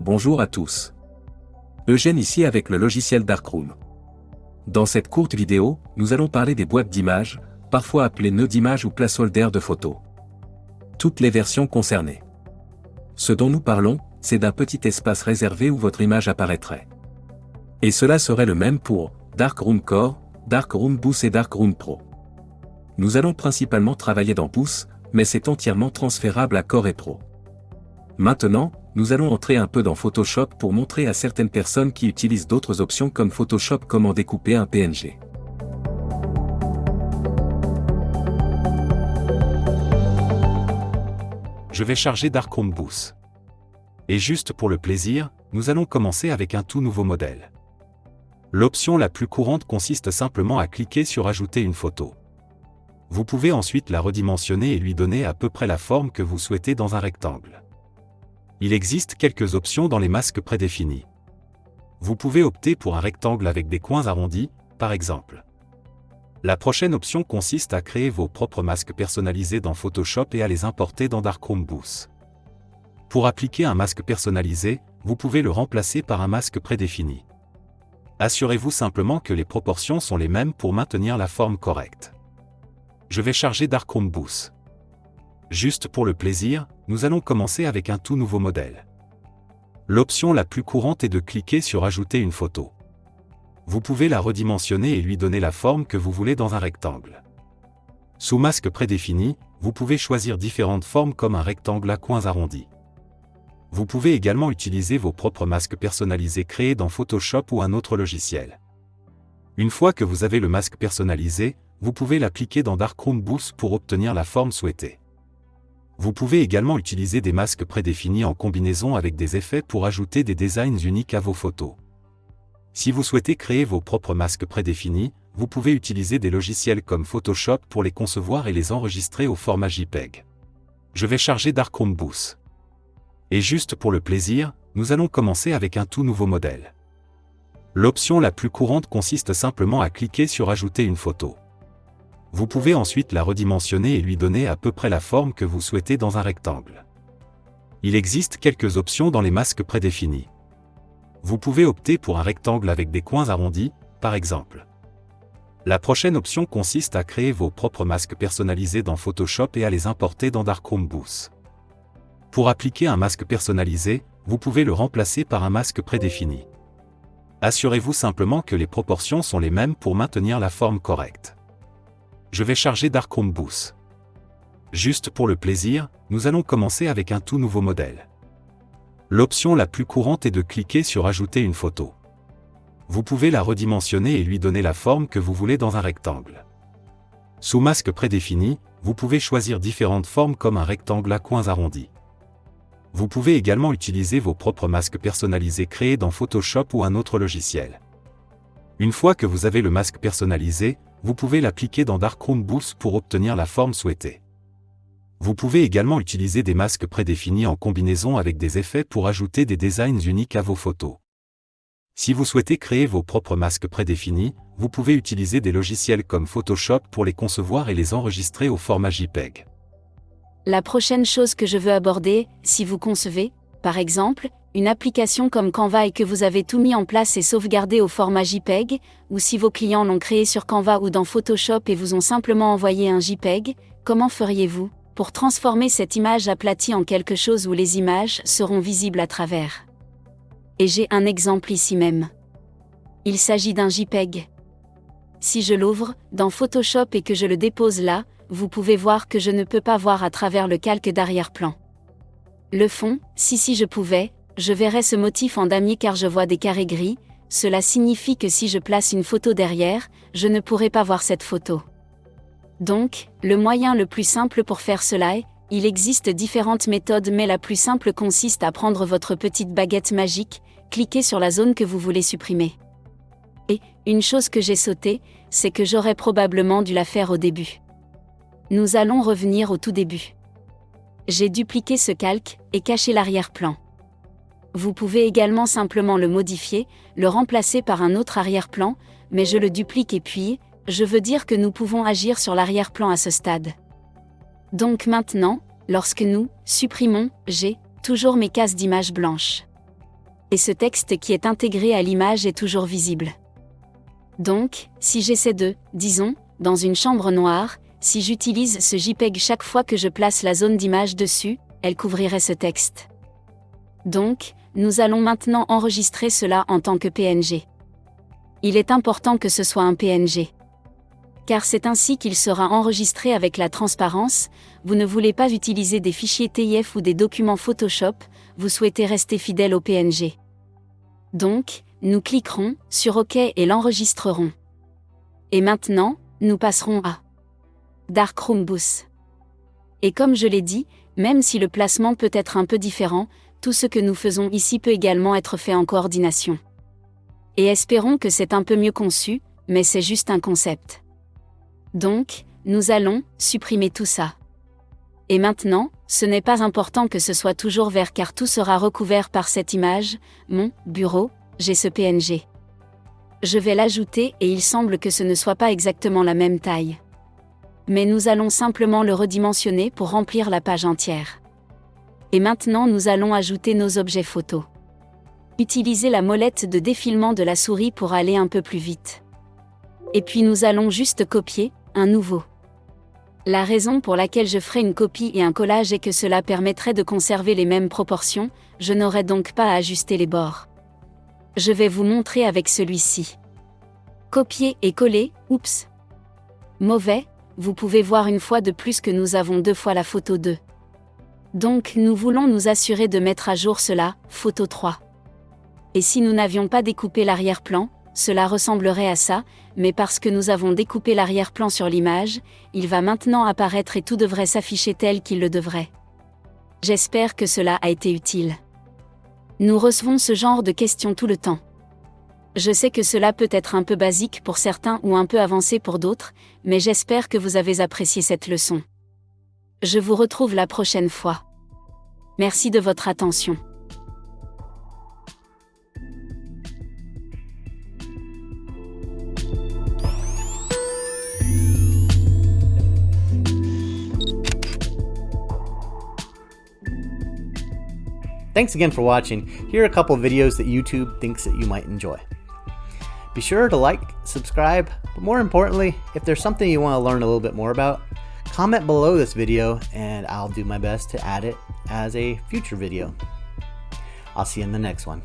Bonjour à tous. Eugène ici avec le logiciel Darkroom. Dans cette courte vidéo, nous allons parler des boîtes d'images, parfois appelées nœuds d'images ou placeholders de photos. Toutes les versions concernées. Ce dont nous parlons, c'est d'un petit espace réservé où votre image apparaîtrait. Et cela serait le même pour Darkroom Core, Darkroom Boost et Darkroom Pro. Nous allons principalement travailler dans Boost, mais c'est entièrement transférable à Core et Pro. Maintenant, nous allons entrer un peu dans Photoshop pour montrer à certaines personnes qui utilisent d'autres options comme Photoshop comment découper un PNG. Je vais charger Darkroom Boost. Et juste pour le plaisir, nous allons commencer avec un tout nouveau modèle. L'option la plus courante consiste simplement à cliquer sur Ajouter une photo. Vous pouvez ensuite la redimensionner et lui donner à peu près la forme que vous souhaitez dans un rectangle. Il existe quelques options dans les masques prédéfinis. Vous pouvez opter pour un rectangle avec des coins arrondis, par exemple. La prochaine option consiste à créer vos propres masques personnalisés dans Photoshop et à les importer dans Darkroom Boost. Pour appliquer un masque personnalisé, vous pouvez le remplacer par un masque prédéfini. Assurez-vous simplement que les proportions sont les mêmes pour maintenir la forme correcte. Je vais charger Darkroom Boost. Juste pour le plaisir, nous allons commencer avec un tout nouveau modèle. L'option la plus courante est de cliquer sur Ajouter une photo. Vous pouvez la redimensionner et lui donner la forme que vous voulez dans un rectangle. Sous masque prédéfini, vous pouvez choisir différentes formes comme un rectangle à coins arrondis. Vous pouvez également utiliser vos propres masques personnalisés créés dans Photoshop ou un autre logiciel. Une fois que vous avez le masque personnalisé, vous pouvez l'appliquer dans Darkroom Boost pour obtenir la forme souhaitée. Vous pouvez également utiliser des masques prédéfinis en combinaison avec des effets pour ajouter des designs uniques à vos photos. Si vous souhaitez créer vos propres masques prédéfinis, vous pouvez utiliser des logiciels comme Photoshop pour les concevoir et les enregistrer au format JPEG. Je vais charger Darkroom Boost. Et juste pour le plaisir, nous allons commencer avec un tout nouveau modèle. L'option la plus courante consiste simplement à cliquer sur Ajouter une photo. Vous pouvez ensuite la redimensionner et lui donner à peu près la forme que vous souhaitez dans un rectangle. Il existe quelques options dans les masques prédéfinis. Vous pouvez opter pour un rectangle avec des coins arrondis, par exemple. La prochaine option consiste à créer vos propres masques personnalisés dans Photoshop et à les importer dans Darkroom Boost. Pour appliquer un masque personnalisé, vous pouvez le remplacer par un masque prédéfini. Assurez-vous simplement que les proportions sont les mêmes pour maintenir la forme correcte. Je vais charger Darkroom Boost. Juste pour le plaisir, nous allons commencer avec un tout nouveau modèle. L'option la plus courante est de cliquer sur Ajouter une photo. Vous pouvez la redimensionner et lui donner la forme que vous voulez dans un rectangle. Sous masque prédéfini, vous pouvez choisir différentes formes comme un rectangle à coins arrondis. Vous pouvez également utiliser vos propres masques personnalisés créés dans Photoshop ou un autre logiciel. Une fois que vous avez le masque personnalisé, vous pouvez l'appliquer dans Darkroom Boost pour obtenir la forme souhaitée. Vous pouvez également utiliser des masques prédéfinis en combinaison avec des effets pour ajouter des designs uniques à vos photos. Si vous souhaitez créer vos propres masques prédéfinis, vous pouvez utiliser des logiciels comme Photoshop pour les concevoir et les enregistrer au format JPEG. La prochaine chose que je veux aborder, si vous concevez, par exemple, une application comme Canva et que vous avez tout mis en place et sauvegardé au format JPEG, ou si vos clients l'ont créé sur Canva ou dans Photoshop et vous ont simplement envoyé un JPEG, comment feriez-vous pour transformer cette image aplatie en quelque chose où les images seront visibles à travers? Et j'ai un exemple ici même. Il s'agit d'un JPEG. Si je l'ouvre dans Photoshop et que je le dépose là, vous pouvez voir que je ne peux pas voir à travers le calque d'arrière-plan. Le fond, si je pouvais, je verrais ce motif en damier car je vois des carrés gris, cela signifie que si je place une photo derrière, je ne pourrais pas voir cette photo. Donc, le moyen le plus simple pour faire cela est, il existe différentes méthodes mais la plus simple consiste à prendre votre petite baguette magique, cliquer sur la zone que vous voulez supprimer. Et, une chose que j'ai sautée, c'est que j'aurais probablement dû la faire au début. Nous allons revenir au tout début. J'ai dupliqué ce calque et caché l'arrière-plan. Vous pouvez également simplement le modifier, le remplacer par un autre arrière-plan, mais je le duplique et puis, je veux dire que nous pouvons agir sur l'arrière-plan à ce stade. Donc maintenant, lorsque nous supprimons, j'ai toujours mes cases d'images blanches. Et ce texte qui est intégré à l'image est toujours visible. Donc, si j'essaie de, disons, dans une chambre noire, si j'utilise ce JPEG chaque fois que je place la zone d'image dessus, elle couvrirait ce texte. Donc, nous allons maintenant enregistrer cela en tant que PNG. Il est important que ce soit un PNG. Car c'est ainsi qu'il sera enregistré avec la transparence. Vous ne voulez pas utiliser des fichiers TIFF ou des documents Photoshop, vous souhaitez rester fidèle au PNG. Donc, nous cliquerons sur OK et l'enregistrerons. Et maintenant, nous passerons à Darkroom Booth. Et comme je l'ai dit, même si le placement peut être un peu différent, tout ce que nous faisons ici peut également être fait en coordination. Et espérons que c'est un peu mieux conçu, mais c'est juste un concept. Donc, nous allons supprimer tout ça. Et maintenant, ce n'est pas important que ce soit toujours vert car tout sera recouvert par cette image. Mon bureau, j'ai ce PNG. Je vais l'ajouter et il semble que ce ne soit pas exactement la même taille. Mais nous allons simplement le redimensionner pour remplir la page entière. Et maintenant nous allons ajouter nos objets photos. Utilisez la molette de défilement de la souris pour aller un peu plus vite. Et puis nous allons juste copier un nouveau. La raison pour laquelle je ferai une copie et un collage est que cela permettrait de conserver les mêmes proportions, je n'aurai donc pas à ajuster les bords. Je vais vous montrer avec celui-ci. Copier et coller, oups. Mauvais, vous pouvez voir une fois de plus que nous avons 2 fois la photo 2. Donc nous voulons nous assurer de mettre à jour cela, photo 3. Et si nous n'avions pas découpé l'arrière-plan, cela ressemblerait à ça, mais parce que nous avons découpé l'arrière-plan sur l'image, il va maintenant apparaître et tout devrait s'afficher tel qu'il le devrait. J'espère que cela a été utile. Nous recevons ce genre de questions tout le temps. Je sais que cela peut être un peu basique pour certains ou un peu avancé pour d'autres, mais j'espère que vous avez apprécié cette leçon. Je vous retrouve la prochaine fois. Merci de votre attention. Thanks again for watching. Here are a couple of videos that YouTube thinks that you might enjoy. Be sure to like, subscribe, but more importantly, if there's something you want to learn a little bit more about, comment below this video and I'll do my best to add it as a future video. I'll see you in the next one.